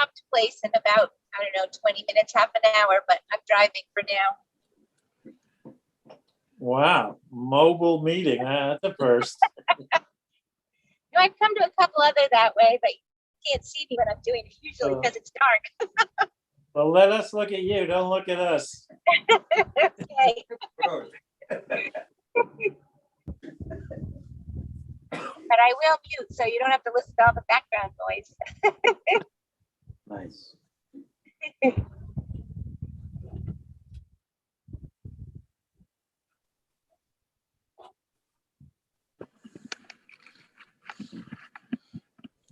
prompt place in about, I don't know, 20 minutes, half an hour, but I'm driving for now. Wow, mobile meeting, that's a first. No, I've come to a couple other that way, but you can't see me when I'm doing it usually because it's dark. Well, let us look at you, don't look at us. Okay. But I will mute, so you don't have to listen to all the background noise. Nice.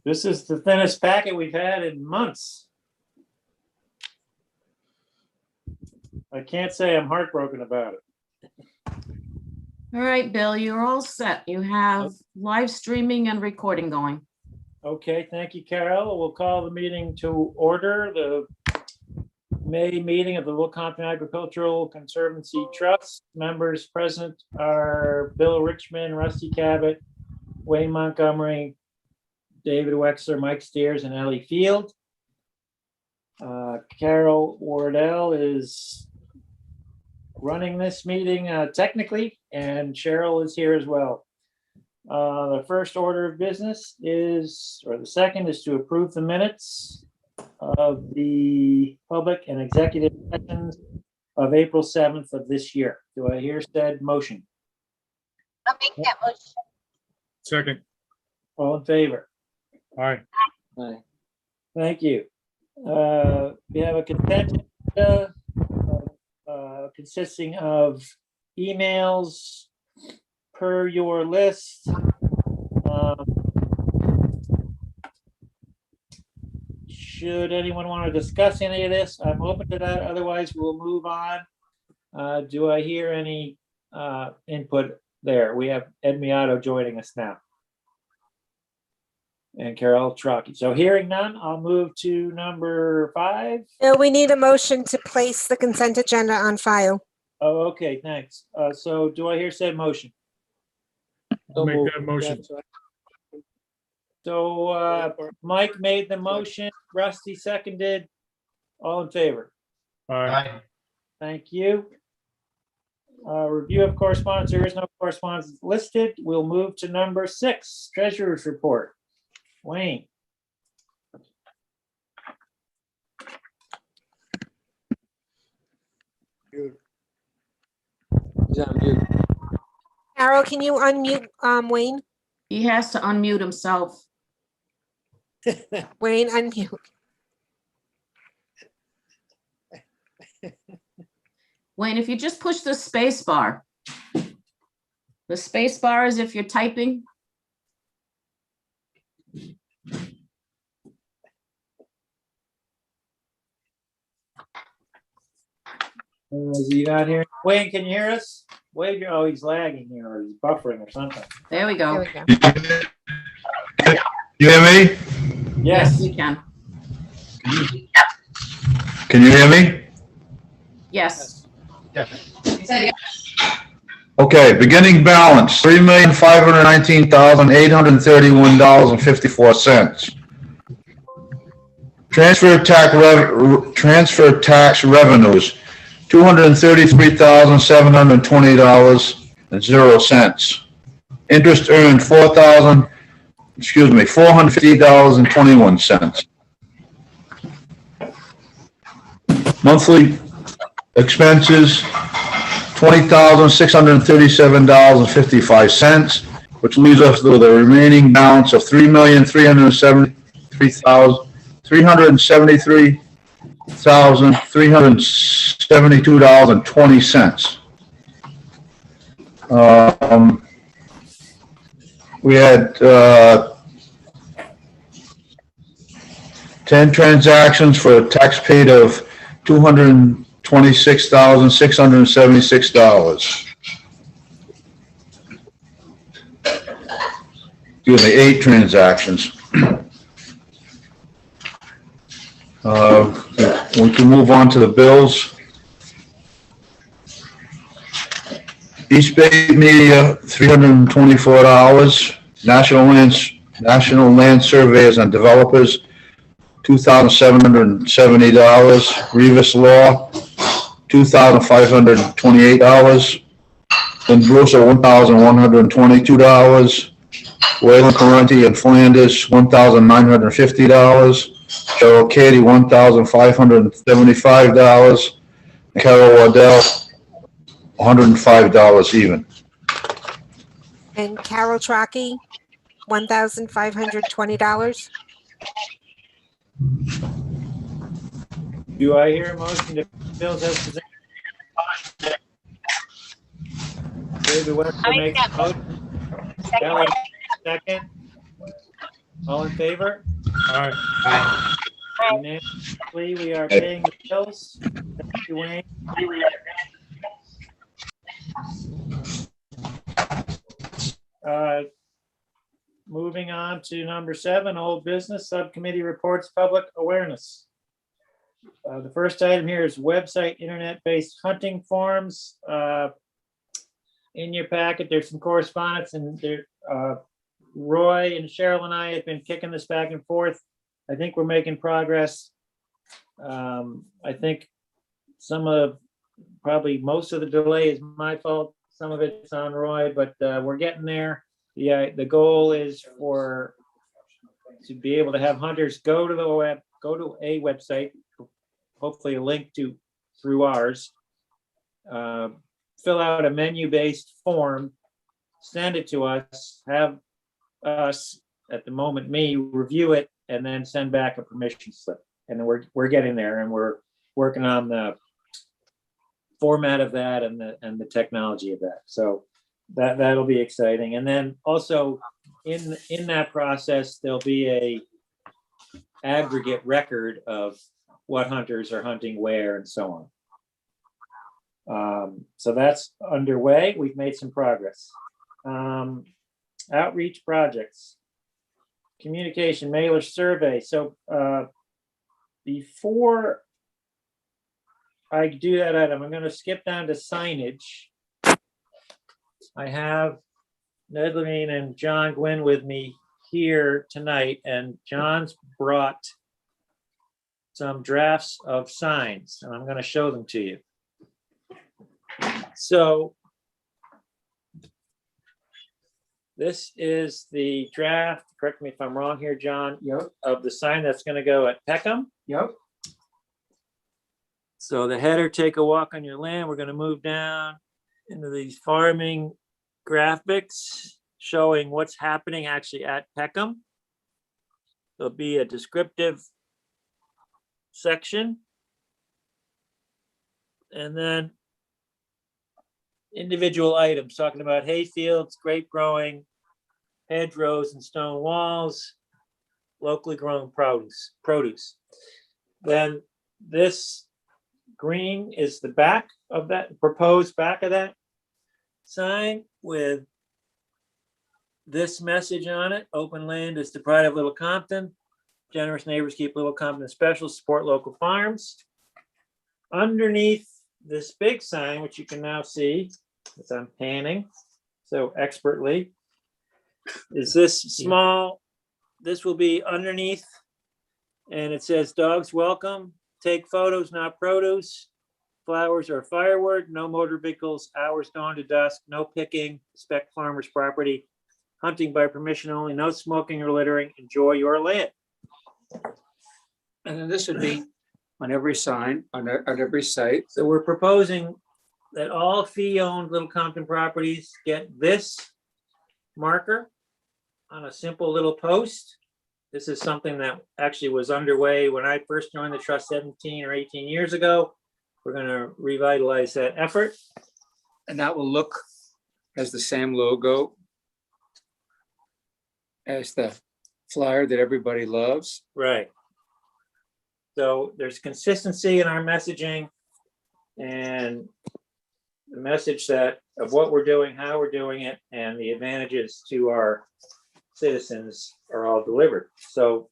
This is the thinnest packet we've had in months. I can't say I'm heartbroken about it. All right, Bill, you're all set. You have live streaming and recording going. Okay, thank you, Carol. We'll call the meeting to order. The May meeting of the Little Compton Agricultural Conservancy Trust. Members present are Bill Richmond, Rusty Cabot, Wayne Montgomery, David Wexler, Mike Steers, and Ellie Field. Carol Wardell is running this meeting technically, and Cheryl is here as well. The first order of business is, or the second is to approve the minutes of the public and executive sessions of April 7th of this year. Do I hear said motion? I'll make that motion. Second. All in favor? Aye. Aye. Thank you. We have a consent agenda consisting of emails per your list. Should anyone want to discuss any of this, I'm open to that. Otherwise, we'll move on. Do I hear any input there? We have Ed Miato joining us now. And Carol Trocchi. So hearing none, I'll move to number 5. No, we need a motion to place the consent agenda on file. Oh, okay, thanks. So do I hear said motion? I'll make that motion. So Mike made the motion, Rusty seconded. All in favor? Aye. Thank you. Review of correspondence. There is no correspondence listed. We'll move to number 6, Treasurer's Report. Wayne. Carol, can you unmute Wayne? He has to unmute himself. Wayne, unmute. Wayne, if you just push the space bar. The space bar is if you're typing. Is he not here? Wayne, can you hear us? Wade, oh, he's lagging here, or he's buffering or something. There we There go. we go. You hear me? Yes. You can. Can you hear me? Yes. Okay, beginning balance, $3,519,831.54. Transfer tax revenues, $233,720.00. Interest earned, $450.21. Monthly expenses, $20,637.55, which leaves us with a remaining balance of $3,373,372.20. We had 10 transactions for a tax paid of $226,676. Excuse me, 8 transactions. We can move on to the bills. East Bay Media, $324. National Land Surveyors and Developers, $2,770. Rivas Law, $2,528. Indrusa, $1,122. Wayland Parenti and Flanders, $1,950. Cheryl Katie, $1,575. Carol Waddell, $105 even. And Carol Traki, $1,520. Do I hear a motion to bills as presented? David Webster I make makes that a motion. Kelly, second. All in favor? All right. Unanimously, we are paying the bills. Thank you, Wayne. Moving on to number 7, old business subcommittee reports, public awareness. The first item here is website internet-based hunting forums. In your packet, there's some correspondence, and there, Roy and Cheryl and I have been kicking this back and forth. I think we're making progress. I think probably most of the delay is my fault. Some of it's on Roy, but we're getting there. Yeah, the goal is to be able to have hunters go to a website, hopefully a link through ours, fill out a menu-based form, send it to us, have us, at the moment, me, review it, and then send back a permission slip. And then we're getting there, and we're working on the format of that and the technology of that. So that'll be exciting. And then also in that process, there'll be a aggregate record of what hunters are hunting where and so on. So that's underway. We've made some progress. Outreach projects, communication, mailer survey. So before I do that item, I'm going to skip down to signage. I have Ned Levine and John Gwynn with me here tonight, and John's brought some drafts of signs, and I'm going to show them to you. So this is the draft, correct me if I'm wrong here, John, of the sign that's going to go at Peckham. Yep. So the header, take a walk on your land. We're going to move down into these farming graphics showing what's happening actually at Peckham. There'll be a descriptive section. And then individual items talking about hay fields, grape growing, hedgerows and stone walls, locally grown produce. Then this green is the back of that, proposed back of that sign with this message on it: open land is the pride of Little Compton. Generous neighbors keep Little Compton special, support local farms. Underneath this big sign, which you can now see as I'm panning so expertly, is this small, this will be underneath, and it says dogs welcome, take photos, not produce, flowers or firewood, no motor vehicles, hours dawn to dusk, no picking, respect farmers' property, hunting by permission only, no smoking or littering, enjoy your land. And then this would be on every sign, on every site. So we're proposing that all fee-owned Little Compton properties get this marker on a simple little post. This is something that actually was underway when I first joined the trust 17 or 18 years ago. We're going to revitalize that effort. And that will look as the same logo as the flyer that everybody loves. Right. So there's consistency in our messaging, and the message that of what we're doing, how we're doing it, and the advantages to our citizens are all delivered. So,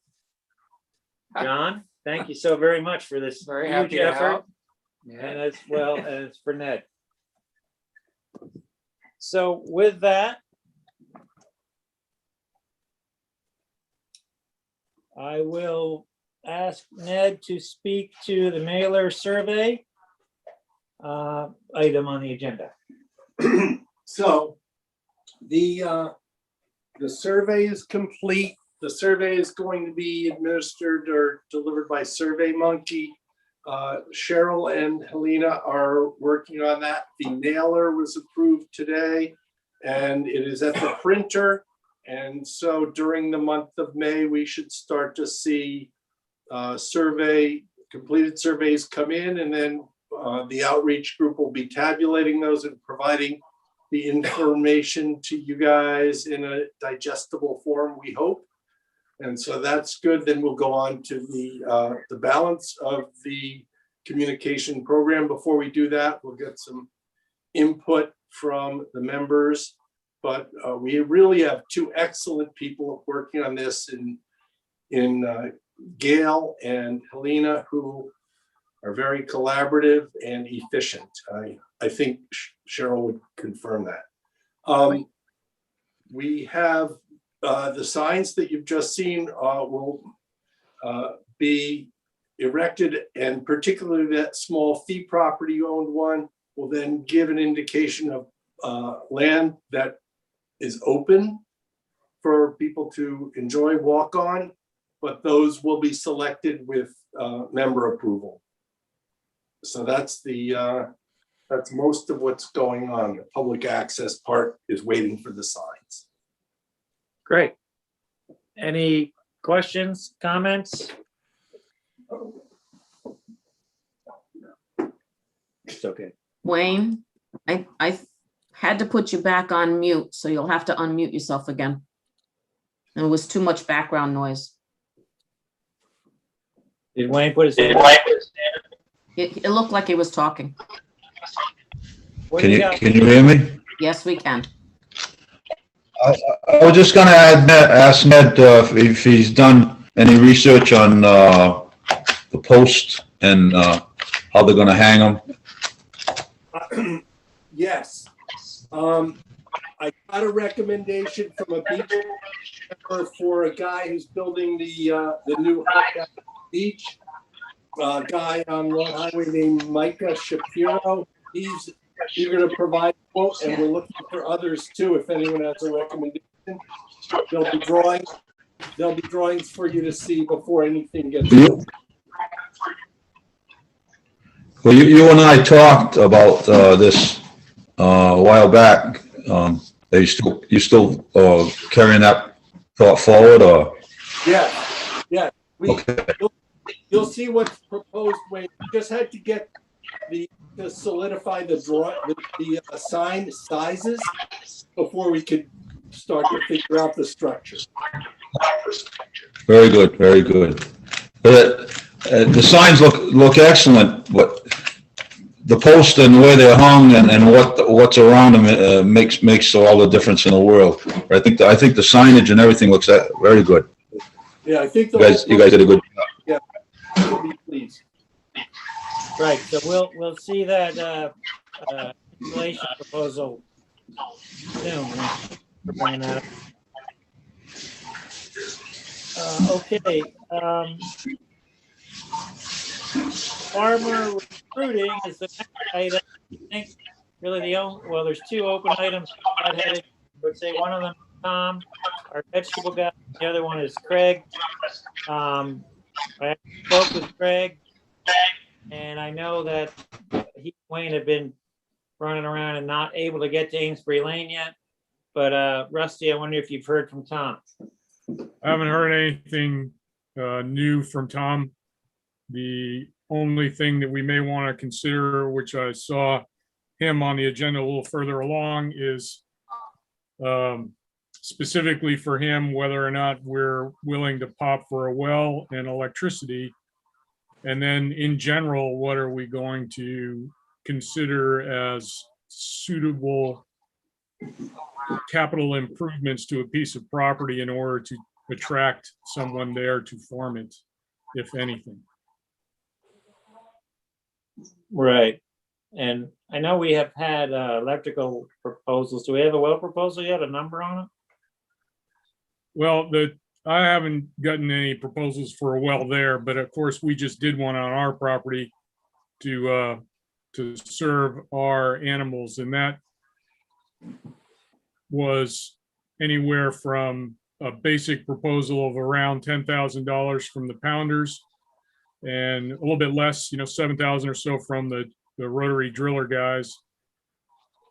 John, thank you so very much for this Very huge happy to effort, help. and as well as for Ned. So with that, I will ask Ned to speak to the mailer survey item on the agenda. So the survey is complete. The survey is going to be administered or delivered by Survey Monkey. Cheryl and Helena are working on that. The mailer was approved today and it is at the printer. And so during the month of May, we should start to see completed surveys come in, and then the outreach group will be tabulating those and providing the information to you guys in a digestible form, we hope. And so that's good. Then we'll go on to the balance of the communication program. Before we do that, we'll get some input from the members. But we really have two excellent people working on this in Gail and Helena, who are very collaborative and efficient. I think Cheryl would confirm that. We have the signs that you've just seen will be erected, and particularly that small fee property owned one will then give an indication of land that is open for people to enjoy, walk on, but those will be selected with member approval. So that's most of what's going on. The public access part is waiting for the signs. Great. Any questions, comments? It's okay. Wayne, I had to put you back on mute, so you'll have to unmute yourself again. There was too much background noise. Did Wayne put his hand? It looked like he was talking. What do you got? Can you hear me? Yes, we can. I was just gonna ask Ned if he's done any research on the post and how they're gonna hang them. Yes. I got a recommendation from a beach for a guy who's building the new beach. A guy on Long Highway named Micah Shapiro. He's eager to provide a quote, and we're looking for others too. If anyone has a recommendation, there'll be drawings for you to see before anything gets. Well, you and I talked about this a while back. Are you still carrying that thought forward, or? Yeah. Okay. You'll see what's proposed. We just had to get to solidify the sign sizes before we could start to figure out the structure. Very good, very good. The signs look excellent, but the post and where they're hung and what's around them makes all the difference in the world. I think the signage and everything looks very good. Yeah, I think You guys did a good job. Yeah, we'll be pleased. Right, so we'll see that installation proposal soon. We're bringing that up. Okay. Farmer recruiting is the next item. I think really there's two open items. I would say one of them is Tom, our vegetable guy. The other one is Craig. I spoke with Craig, and I know that he and Wayne have been running around and not able to get to Amesbury Lane yet. But Rusty, I wonder if you've heard from Tom. I haven't heard anything new from Tom. The only thing that we may want to consider, which I saw him on the agenda a little further along, is specifically for him, whether or not we're willing to pop for a well and electricity. And then in general, what are we going to consider as suitable capital improvements to a piece of property in order to attract someone there to farm it, if anything. Right. And I know we have had electrical proposals. Do we have a well proposal yet, a number on it? Well, the I haven't gotten any proposals for a well there, but of course, we just did one on our property to serve our animals, and that was anywhere from a basic proposal of around $10,000 from the pounders and a little bit less, 7,000 or so from the rotary driller guys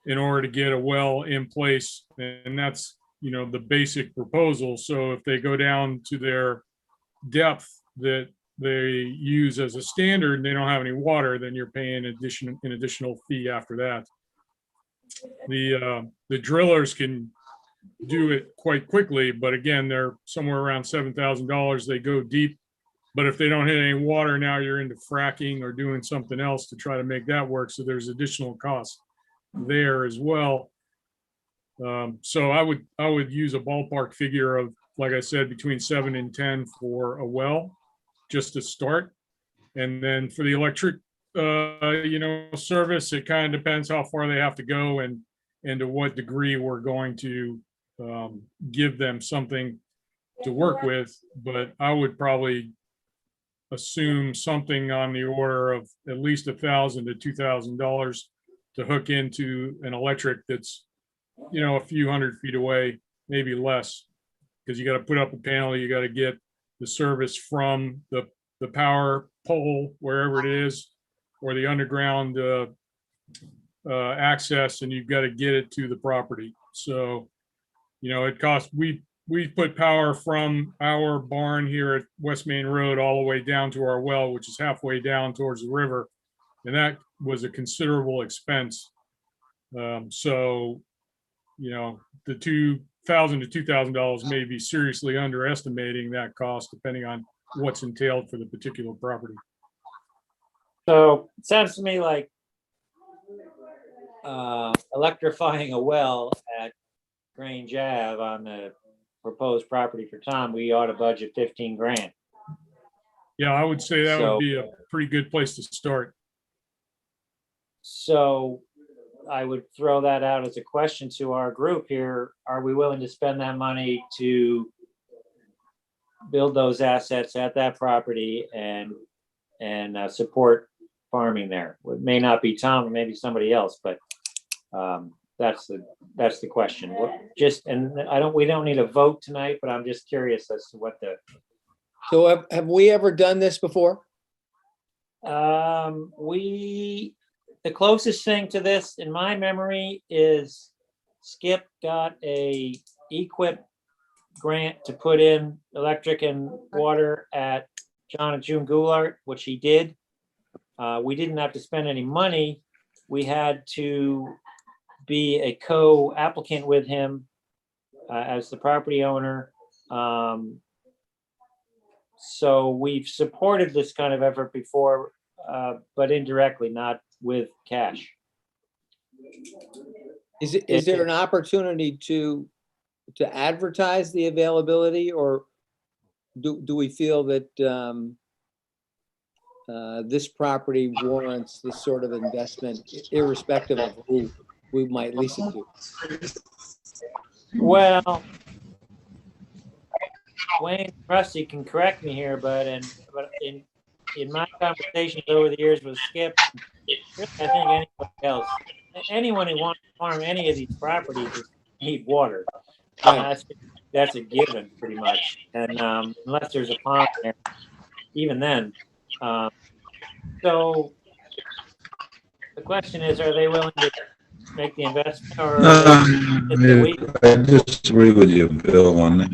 in order to get a well in place. And that's, the basic proposal. So if they go down to their depth that they use as a standard and they don't have any water, then you're paying an additional fee after that. The drillers can do it quite quickly, but again, they're somewhere around $7,000. They go deep, but if they don't hit any water, now you're into fracking or doing something else to try to make that work. So there's additional costs there as well. So I would use a ballpark figure of, like I said, between 7 and 10 for a well, just to start. And then for the electric, service, it kind of depends how far they have to go and to what degree we're going to give them something to work with. But I would probably assume something on the order of at least $1,000 to $2,000 to hook into an electric that's, a few hundred feet away, maybe less, because you got to put up a panel, you got to get the service from the power pole, wherever it is, or the underground access, and you've got to get it to the property. So, it costs, we put power from our barn here at West Main Road all the way down to our well, which is halfway down towards the river. And that was a considerable expense. So, the $2,000 to $2,000 may be seriously underestimating that cost, depending on what's entailed for the particular property. So it sounds to me like electrifying a well at Grange Ave on the proposed property for Tom, we ought to budget 15 grand. Yeah, I would say that So- would be a pretty good place to start. So I would throw that out as a question to our group here. Are we willing to spend that money to build those assets at that property and support farming there? It may not be Tom, it may be somebody else, but that's the question. We don't need a vote tonight, but I'm just curious as to what So have we ever done this before? the closest thing to this in my memory is Skip got a EQIP grant to put in electric and water at John and June Goulart, which he did. We didn't have to spend any money. We had to be a co-applicant with him as the property owner. So we've supported this kind of effort before, but indirectly, not with cash. Is there an opportunity to advertise the availability, or do we feel that this property warrants this sort of investment irrespective of who we might lease it to? Well, Wayne Rusty can correct me here, but in my conversations over the years with Skip, I think anybody else, anyone who wants to farm any of these properties need water. That's a given, pretty much. And unless there's a pond there, even then. So the question is, are they willing to make the investment, or I disagree with you, Bill, on that.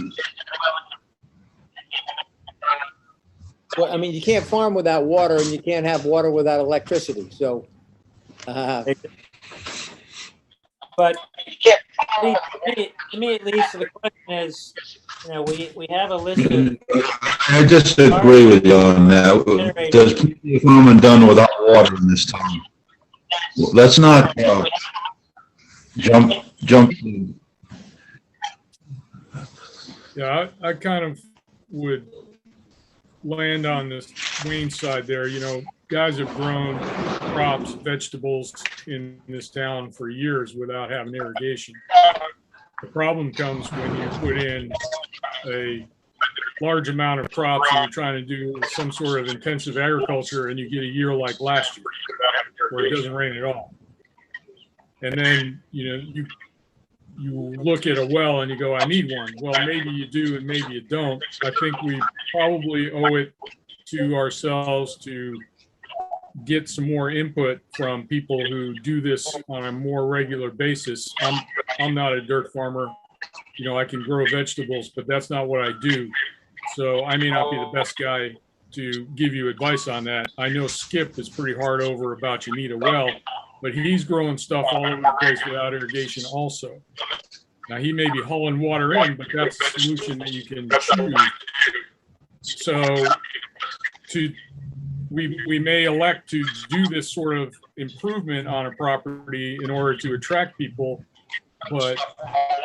Well, I mean, you can't farm without water, and you can't have water without electricity, so. But to me, at least, the question is, we have a list of. I disagree with you on that. There's plenty of farming done without water in this town. Let's not jump. Yeah, I kind of would land on this Wayne side there. Guys have grown crops, vegetables in this town for years without having irrigation. The problem comes when you put in a large amount of crops and you're trying to do some sort of intensive agriculture and you get a year like last year where it doesn't rain at all. And then, you look at a well and you go, I need one. Well, maybe you do and maybe you don't. I think we probably owe it to ourselves to get some more input from people who do this on a more regular basis. I'm not a dirt farmer. I can grow vegetables, but that's not what I do. So I may not be the best guy to give you advice on that. I know Skip is pretty hard over about you need a well, but he's growing stuff all over the place without irrigation also. Now he may be hauling water in, but that's a solution that you can choose. So we may elect to do this sort of improvement on a property in order to attract people, but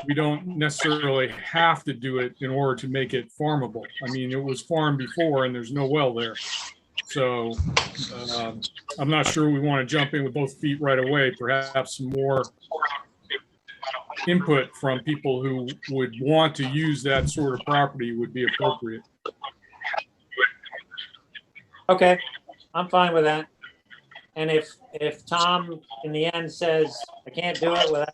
we don't necessarily have to do it in order to make it farmable. I mean, it was farmed before and there's no well there. So I'm not sure we want to jump in with both feet right away. Perhaps some more input from people who would want to use that sort of property would be appropriate. Okay, I'm fine with that. And if Tom in the end says, I can't do it without,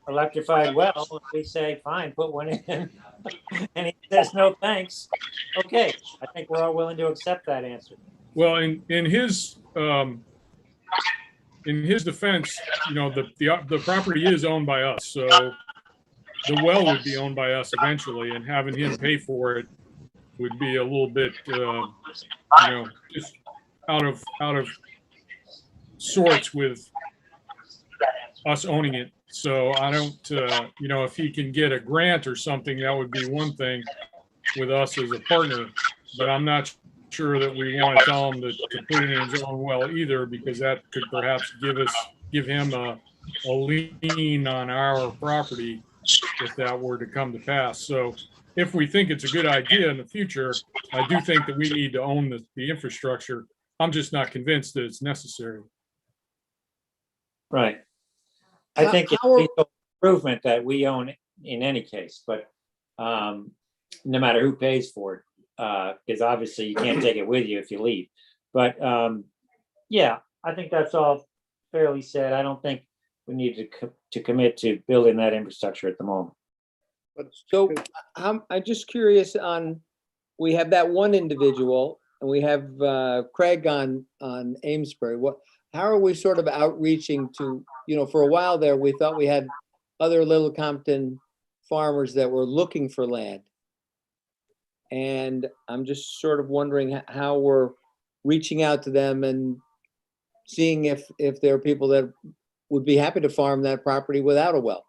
electrified well, we say, fine, put one in. And he says, no, thanks. Okay, I think we're all willing to accept that answer. Well, in his defense, the property is owned by us, so the well would be owned by us eventually, and having him pay for it would be a little bit, just out of sorts with us owning it. So I don't, if he can get a grant or something, that would be one thing with us as a partner, but I'm not sure that we want to tell him to put it in his own well either, because that could perhaps give him a lien on our property if that were to come to pass. So if we think it's a good idea in the future, I do think that we need to own the infrastructure. I'm just not convinced that it's necessary. Right. I think it's an improvement that we own in any case, but no matter who pays for it, because obviously you can't take it with you if you leave. But yeah, I think that's all fairly said. I don't think we need to commit to building that infrastructure at the moment. So I'm just curious we have that one individual and we have Craig on Amesbury. How are we sort of outreaching to, for a while there, we thought we had other Little Compton farmers that were looking for land. And I'm just sort of wondering how we're reaching out to them and seeing if there are people that would be happy to farm that property without a well.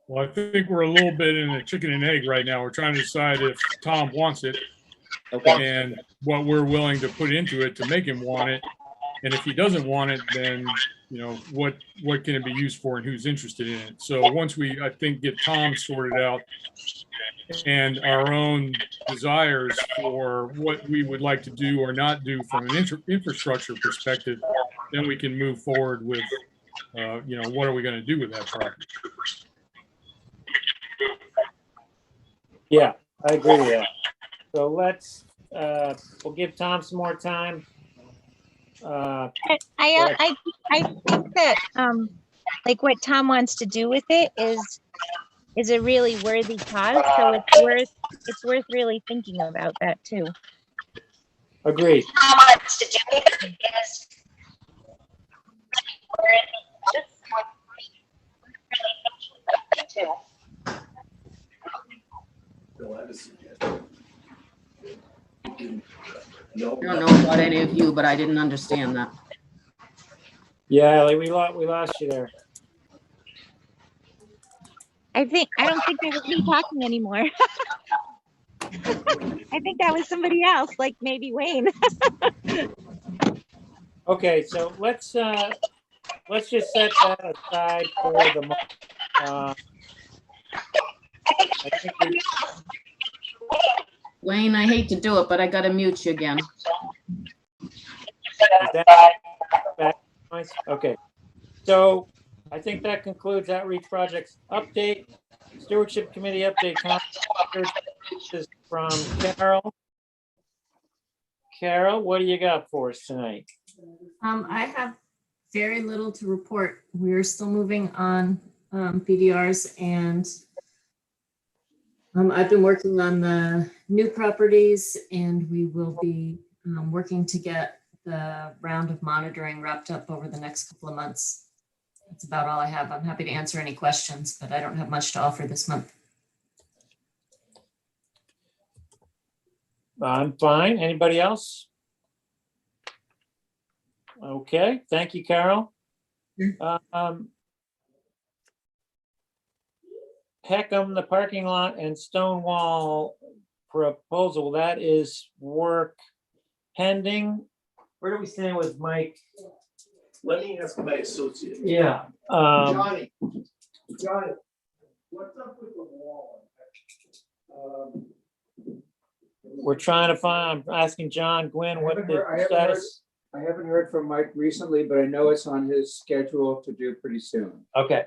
Well, I think we're a little bit in a chicken and egg right now. We're trying to decide if Tom wants it, Okay. and what we're willing to put into it to make him want it. And if he doesn't want it, then, what can it be used for and who's interested in it? So once we, I think, get Tom sorted out and our own desires for what we would like to do or not do from an infrastructure perspective, then we can move forward with, what are we going to do with that property? Yeah, I agree with that. So we'll give Tom some more time. I think that like what Tom wants to do with it is a really worthy cause. So it's worth really thinking about that too. Agreed. Tom wants to do it is too. I don't know about any of you, but I didn't understand that. Yeah, Ellie, we lost you there. I don't think that was me talking anymore. I think that was somebody else, like maybe Wayne. Okay, so let's just set that aside for the moment. I think Wayne, I hate to do it, but I gotta mute you again. is that back? Okay, so I think that concludes Outreach Project's update. Stewardship Committee update is from Carol. Carol, what do you got for us tonight? I have very little to report. We're still moving on BDRs, and I've been working on the new properties, and we will be working to get the round of monitoring wrapped up over the next couple of months. That's about all I have. I'm happy to answer any questions, but I don't have much to offer this month. I'm fine. Anybody else? Okay, thank you, Carol. Peckham, the parking lot and stone wall proposal, that is work pending. Where do we stand with Mike? Let me ask my associate. Yeah. Johnny, what's up with the wall? We're trying to find, I'm asking John Gwynn what the status. I haven't heard from Mike recently, but I know it's on his schedule to do pretty soon. Okay,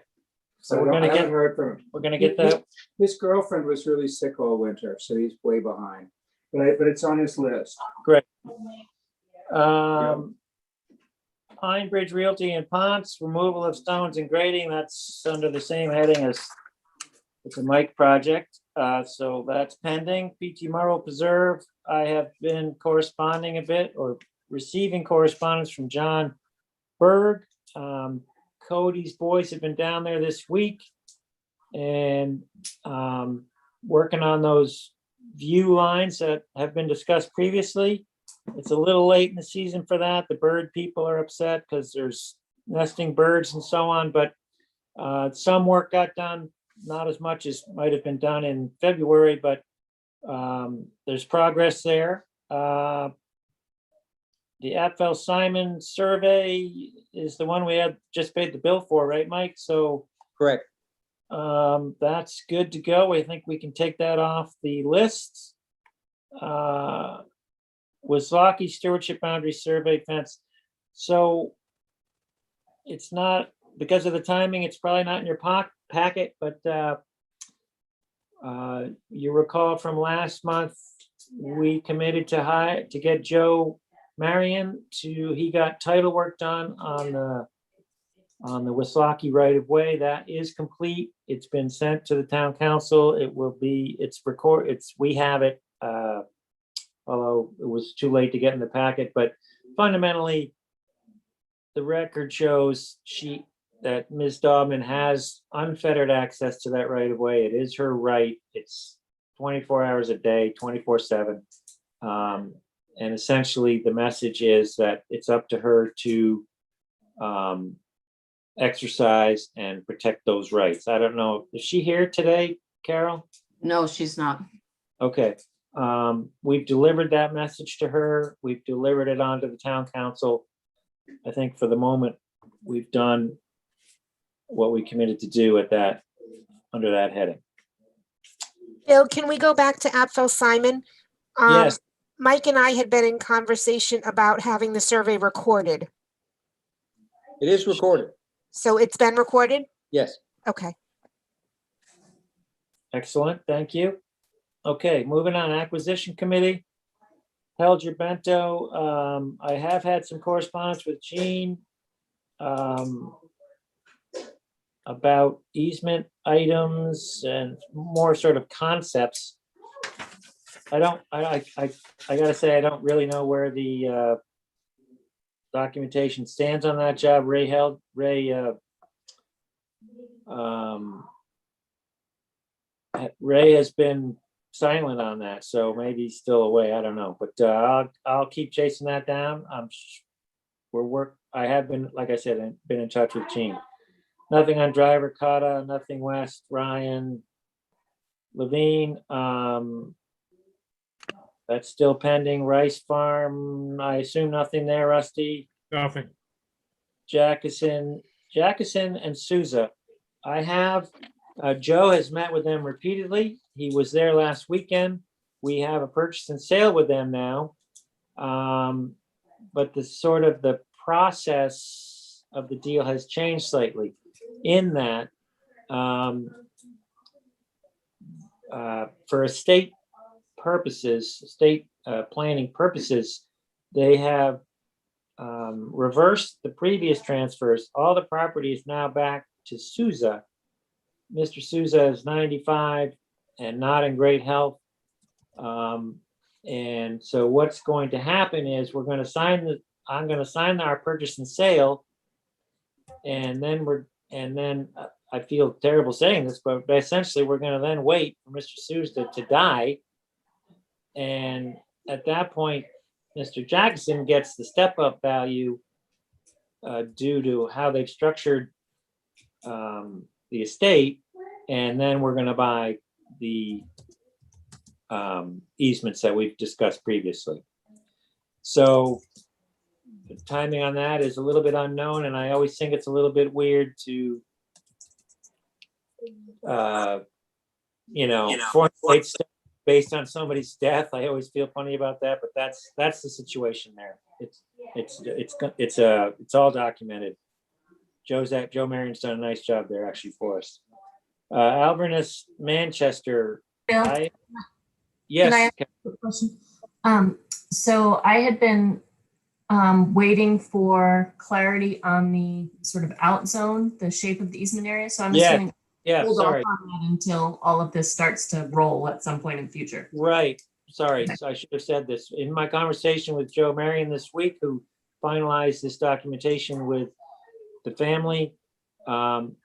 so I we're gonna haven't get, heard from him. we're gonna get that. His girlfriend was really sick all winter, so he's way behind. But it's on his list. Great. Pine Bridge Realty and Ponce, removal of stones and grading, that's under the same heading as it's a Mike project. So that's pending. PT Morrow Preserve, I have been corresponding a bit or receiving correspondence from John Berg. Cody's boys have been down there this week and working on those view lines that have been discussed previously. It's a little late in the season for that. The bird people are upset because there's nesting birds and so on, but some work got done, not as much as might have been done in February, but there's progress there. The Apfel Simon survey is the one we had just paid the bill for, right, Mike? So Correct. that's good to go. I think we can take that off the list. Wislocky Stewardship Boundary Survey Fence. So it's not, because of the timing, it's probably not in your packet, but you recall from last month, we committed to get Joe Marion he got title work done on the Wislocky right of way. That is complete. It's been sent to the town council. It will be, we have it, although it was too late to get in the packet, but fundamentally, the record shows that Ms. Daubman has unfettered access to that right of way. It is her right. It's 24 hours a day, 24/7. And essentially the message is that it's up to her to exercise and protect those rights. I don't know, is she here today, Carol? No, she's not. Okay. We've delivered that message to her. We've delivered it on to the town council. I think for the moment, we've done what we committed to do under that heading. Bill, can we go back to Apfel Simon? Yes. Mike and I had been in conversation about having the survey recorded. It is recorded. So it's been recorded? Yes. Okay. Excellent, thank you. Okay, moving on, Acquisition Committee. Helger Bento, I have had some correspondence with Jean about easement items and more sort of concepts. I gotta say, I don't really know where the documentation stands on that job. Ray has been silent on that, so maybe he's still away. I don't know, but I'll keep chasing that down. I have been, like I said, been in touch with Gene. Nothing on Driver Cotta, nothing West Ryan Levine. That's still pending. Rice Farm, I assume nothing there, Rusty. Nothing. Jackson and Souza. I have, Joe has met with them repeatedly. He was there last weekend. We have a purchase and sale with them now. But the process of the deal has changed slightly in that for estate purposes, estate planning purposes, they have reversed the previous transfers. All the property is now back to Souza. Mr. Souza is 95 and not in great health. And so what's going to happen is I'm going to sign our purchase and sale. And then I feel terrible saying this, but essentially we're going to then wait for Mr. Souza to die. And at that point, Mr. Jackson gets the step up value due to how they've structured the estate. And then we're going to buy the easements that we've discussed previously. So the timing on that is a little bit unknown, and I always think it's a little bit weird to, formulate stuff based on somebody's death. I always feel funny about that, but that's the situation there. It's all documented. Joe Marion's done a nice job there actually for us. Alvernus Manchester. Bill, Yes. can I ask a question? So I had been waiting for clarity on the sort of out zone, the shape of the easement area. So I'm assuming hold off sorry. on that until all of this starts to roll at some point in the future. Right. Sorry. Okay. So I should have said this. In my conversation with Joe Marion this week, who finalized this documentation with the family,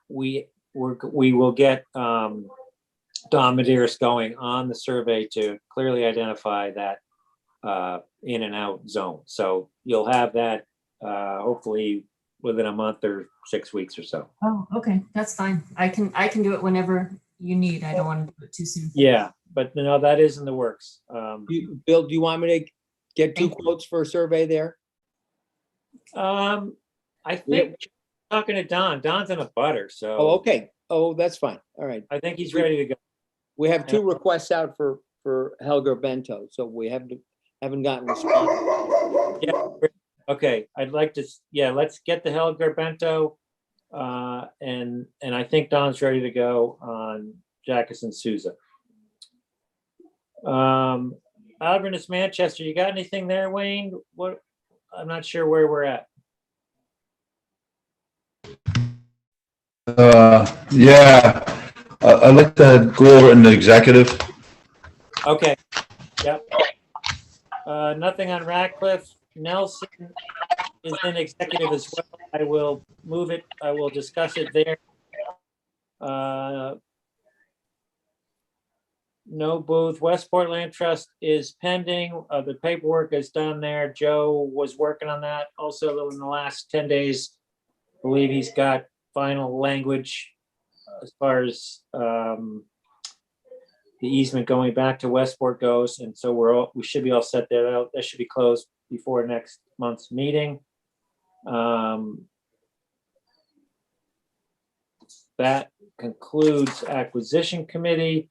we will get Don Medeiros going on the survey to clearly identify that in and out zone. So you'll have that hopefully within a month or 6 weeks or so. Oh, okay, that's fine. I can do it whenever you need. I don't want to do it too soon. Yeah, but no, that is in the works. Bill, do you want me to get 2 quotes for a survey there? I think talking to Don's in a butter, so. Oh, okay. Oh, that's fine. All right. I think he's ready to go. We have 2 requests out for Helga Bento, so we haven't gotten response. Yeah. Okay, I'd like to, let's get the Helga Bento. And I think Don's ready to go on Jackson Souza. Alvernus Manchester, you got anything there, Wayne? What? I'm not sure where we're at. I'd like to go over it in the executive. Okay. Yep. Nothing on Radcliffe. Nelson is in executive as well. I will move it. I will discuss it there. No Booth. Westport Land Trust is pending. The paperwork is done there. Joe was working on that also in the last 10 days. I believe he's got final language as far as the easement going back to Westport goes. And so we should be all set there. That should be closed before next month's meeting. That concludes acquisition committee.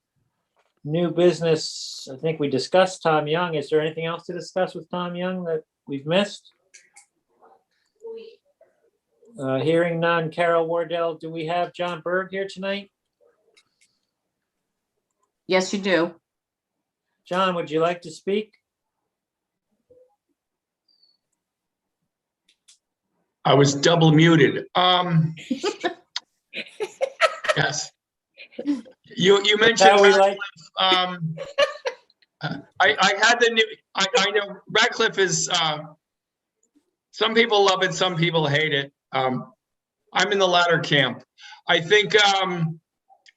New business, I think we discussed Tom Young. Is there anything else to discuss with Tom Young that we've missed? Hearing none. Carol Wardell, do we have John Berg here tonight? Yes, you do. John, would you like to speak? I was double muted. Yes. You mentioned Radcliffe. I had the new. I know Radcliffe is. Some people love it. Some people hate it. I'm in the latter camp. I think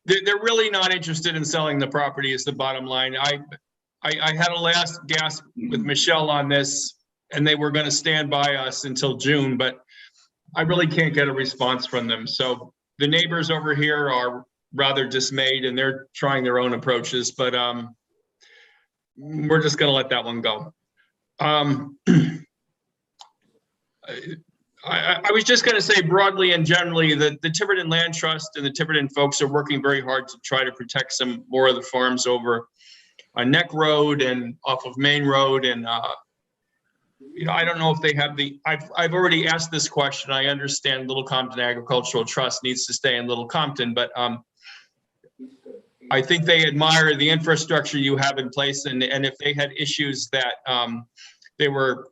they're really not interested in selling the property. Is the bottom line. I had a last gasp with Michelle on this, and they were going to stand by us until June, but I really can't get a response from them. So the neighbors over here are rather dismayed, and they're trying their own approaches, but we're just going to let that one go. I was just going to say broadly and generally that the Tiverton Land Trust and the Tiverton folks are working very hard to try to protect some more of the farms over on Neck Road and off of Main Road. And, I don't know if they have I've already asked this question. I understand Little Compton Agricultural Trust needs to stay in Little Compton, but I think they admire the infrastructure you have in place, and if they had issues that they were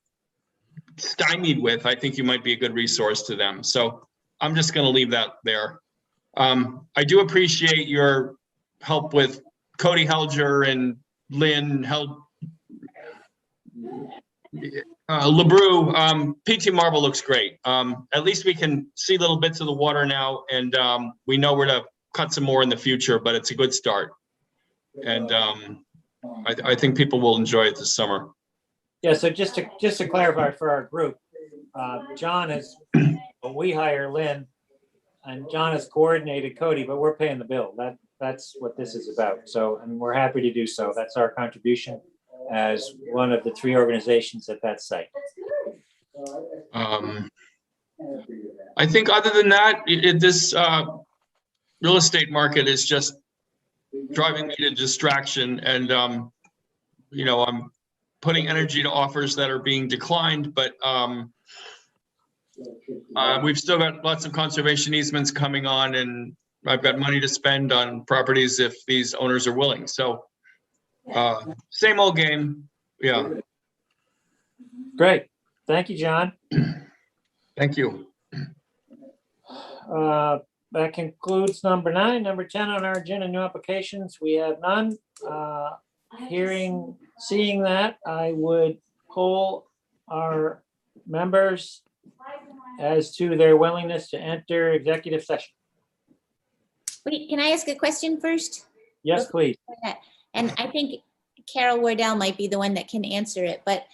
stymied with, I think you might be a good resource to them. So I'm just going to leave that there. I do appreciate your help with Cody Helger and Lynn LeBrew. PT Marble looks great. At least we can see little bits of the water now, and we know where to cut some more in the future, but it's a good start. And I think people will enjoy it this summer. Yeah, so just to clarify for our group, John is, we hire Lynn, and John has coordinated Cody, but we're paying the bill. That's what this is about. So, and we're happy to do so. That's our contribution as one of the 3 organizations at that site. I think other than that, this real estate market is just driving me to distraction, and you know, I'm putting energy to offers that are being declined, but we've still got lots of conservation easements coming on, and I've got money to spend on properties if these owners are willing. So same old game. Yeah. Great. Thank you, John. Thank you. That concludes number 9. Number 10 on our agenda, new applications. We have none. Seeing that, I would poll our members as to their willingness to enter executive session. Wait, can I ask a question first? Yes, please. And I think Carol Wardell might be the one that can answer it, but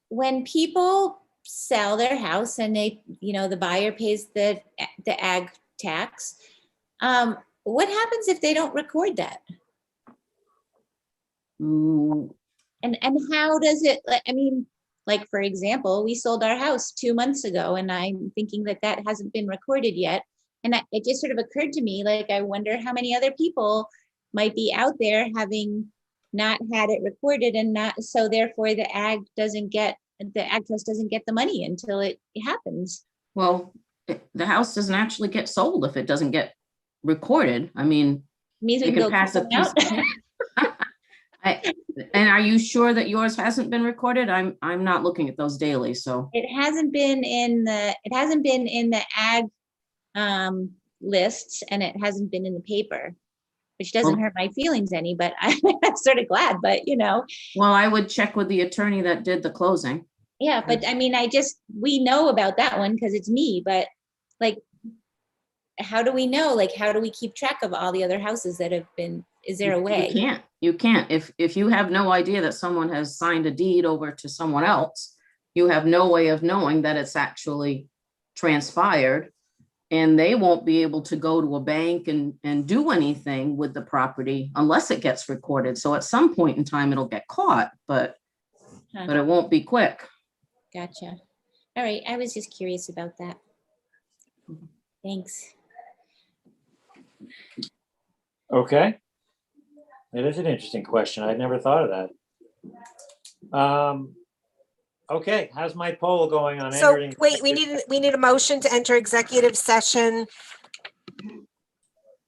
when people sell their house and they, the buyer pays the ag tax, what happens if they don't record that? And how does it, I mean, like, for example, we sold our house 2 months ago, and I'm thinking that hasn't been recorded yet. And it just sort of occurred to me, like, I wonder how many other people might be out there having not had it recorded, and not, so therefore the ag trust doesn't get the money until it happens. Well, the house doesn't actually get sold if it doesn't get recorded. I mean, means we you can pass a piece. And are you sure that yours hasn't been recorded? I'm not looking at those daily, so. It hasn't been in the ag lists, and it hasn't been in the paper, which doesn't hurt my feelings any, but I'm sort of glad, but Well, I would check with the attorney that did the closing. Yeah, but I mean, we know about that one because it's me, but like, how do we know? Like, how do we keep track of all the other houses that have been, is there a way? You can't. If you have no idea that someone has signed a deed over to someone else, you have no way of knowing that it's actually transpired. And they won't be able to go to a bank and do anything with the property unless it gets recorded. So at some point in time, it'll get caught, but it won't be quick. Gotcha. All right. I was just curious about that. Thanks. Okay. It is an interesting question. I'd never thought of that. Okay, how's my poll going on So entering? wait, we need a motion to enter executive session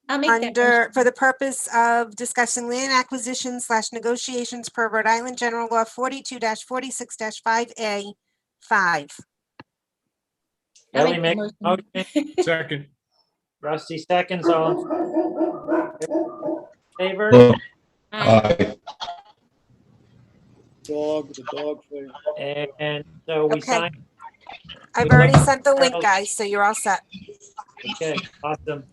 I'll make that motion. for the purpose of discussing land acquisition / negotiations per Rhode Island General Law 42-46-5A 5. I'll Ellie make makes the a motion. Second. Rusty seconds, all in favor? Aye. The dog thing. And so we Okay. signed. I've already sent the link, guys, so you're all set. Okay, awesome.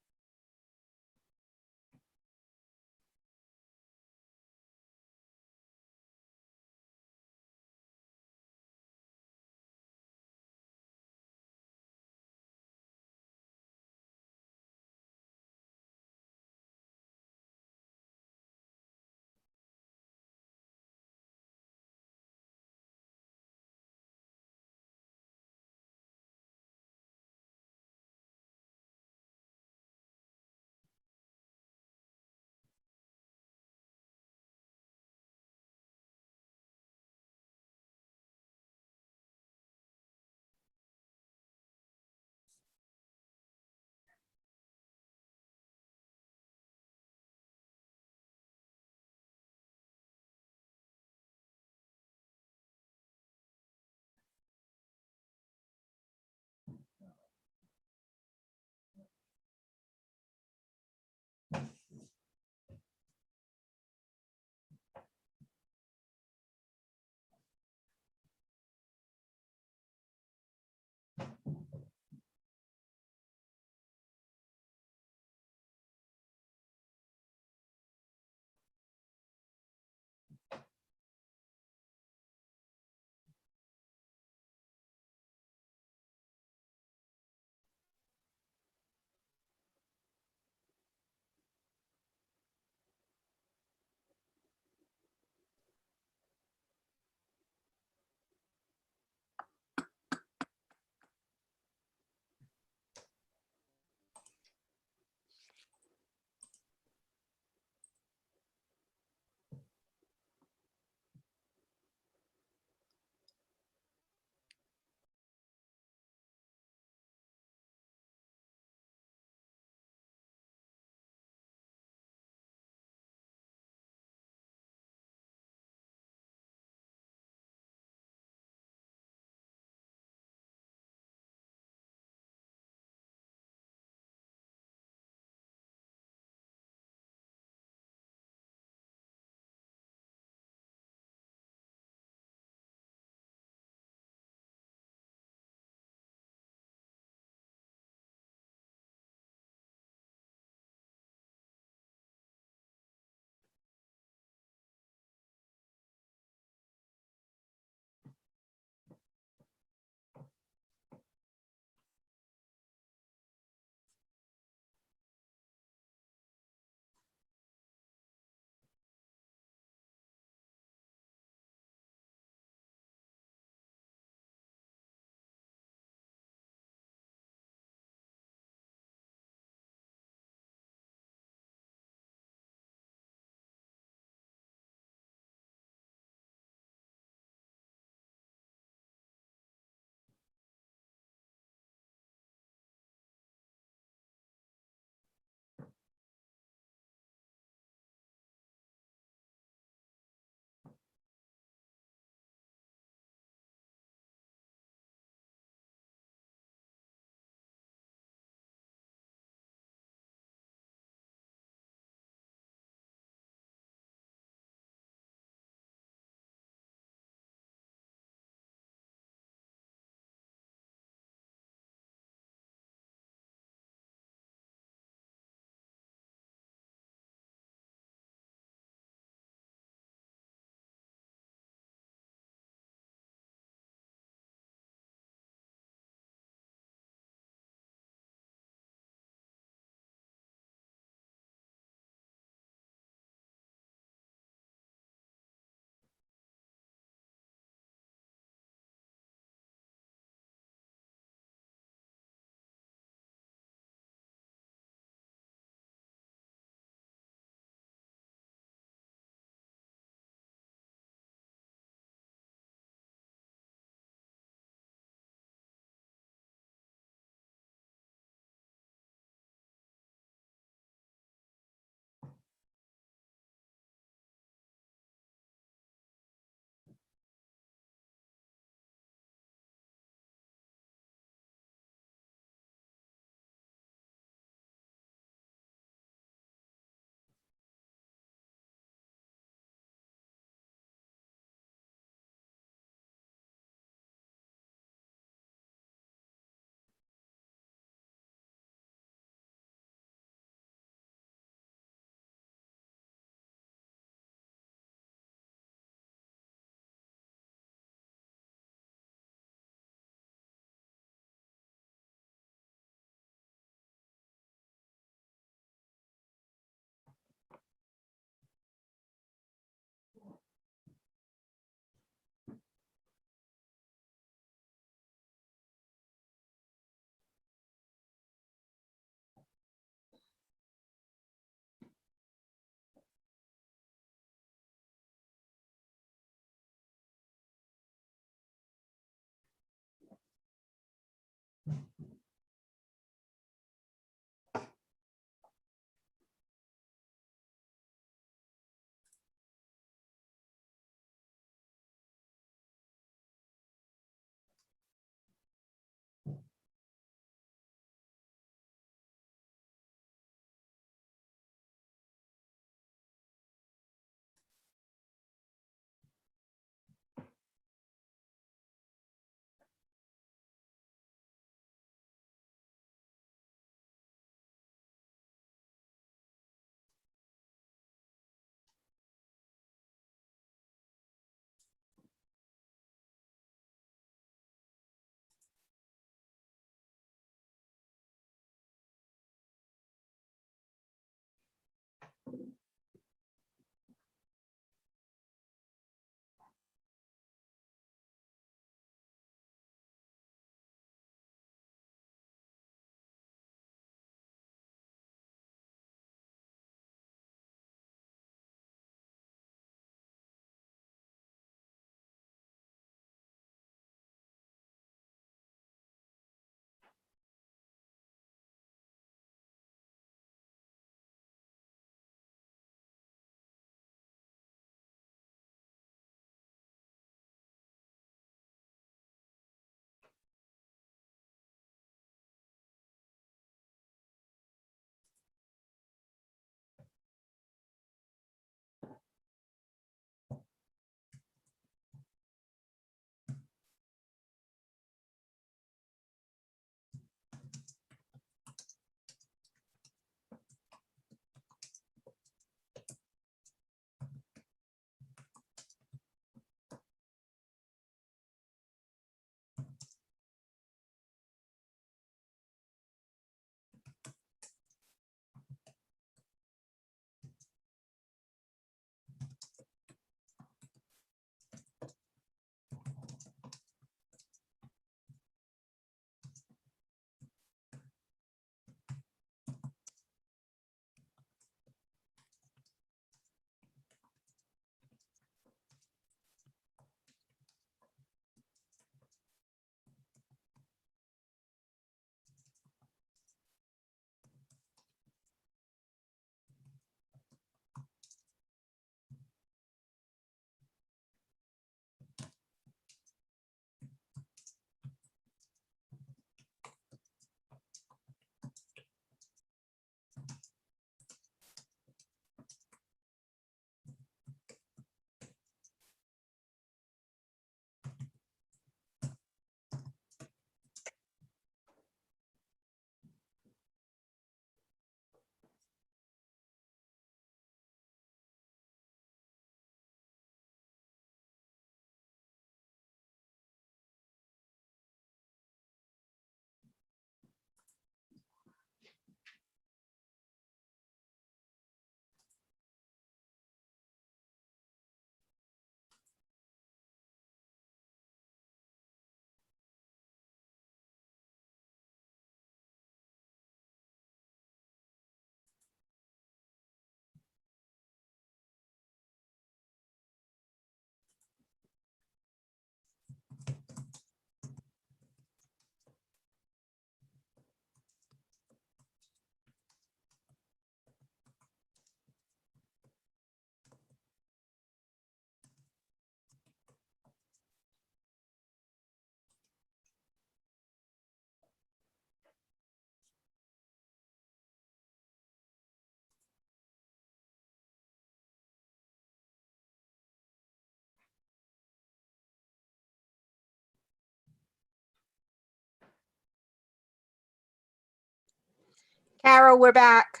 Carol, we're back.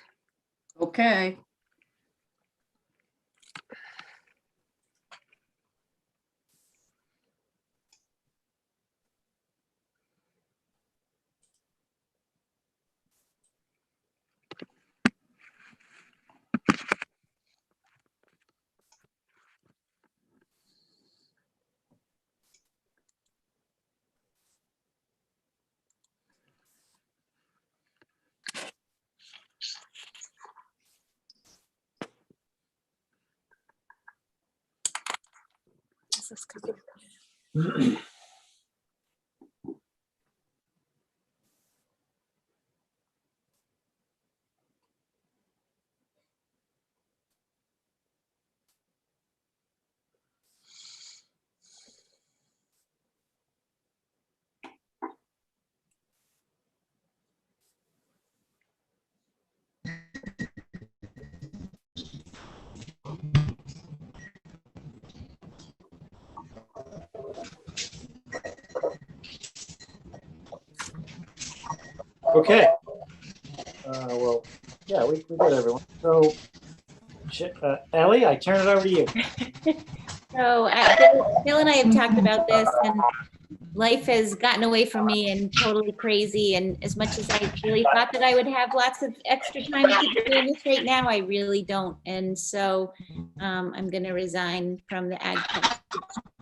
Okay. This is coming. Okay. Well, yeah, we got everyone. So, Ellie, I turn it over to you. So Bill and I have talked about this, and life has gotten away from me and totally crazy. And as much as I really thought that I would have lots of extra time to be doing this right now, I really don't. And so I'm going to resign from the ag.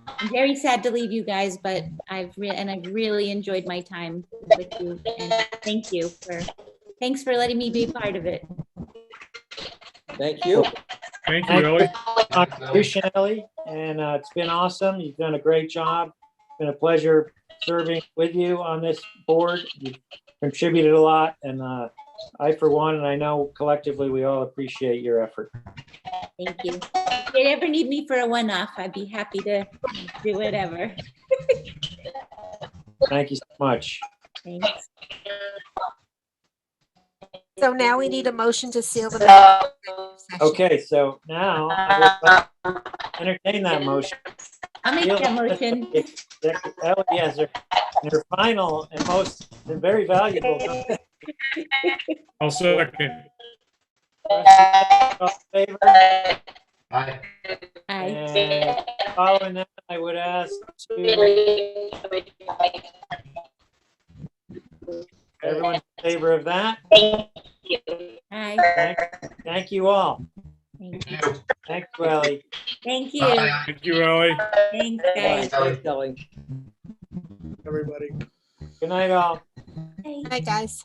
I'm very sad to leave you guys, but I've really enjoyed my time with you. And thanks for letting me be a part of it. Thank you. Thank you, Ellie. Contribution, Ellie, and it's been awesome. You've done a great job. It's been a pleasure serving with you on this board. You've contributed a lot, and I, for one, and I know collectively we all appreciate your effort. Thank you. If you ever need me for a one-off, I'd be happy to do whatever. Thank you so much. Thanks. So now we need a motion to seal the minutes. Okay, so now I will entertain that motion. I'll make that motion. Ellie has her final and most and very valuable. I'll second. All in favor? Aye. Aye. And following that, I would ask to everyone in favor of that. Aye. Thank you all. Thank you. Thank you, Ellie. Thank you. Thank you, Ellie. Thanks, guys. Thanks, Ellie. Everybody. Good night, all. Bye. Hi, guys.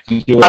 Thank you.